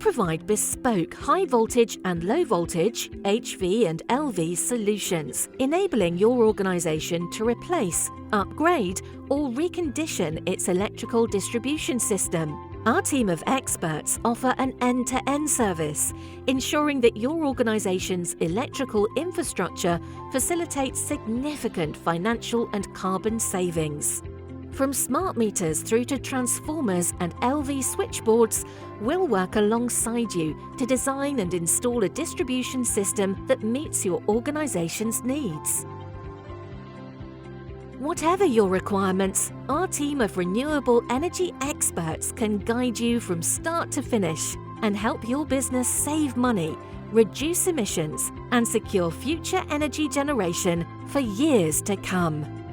provide bespoke high-voltage and low-voltage HV and LV solutions, enabling your organization to replace, upgrade, or recondition its electrical distribution system. Our team of experts offer an end-to-end service, ensuring that your organization's electrical infrastructure facilitates significant financial and carbon savings. From smart meters through to transformers and LV switchboards, we'll work alongside you to design and install a distribution system that meets your organization's needs. Whatever your requirements, our team of renewable energy experts can guide you from start to finish and help your business save money, reduce emissions, and secure future energy generation for years to come.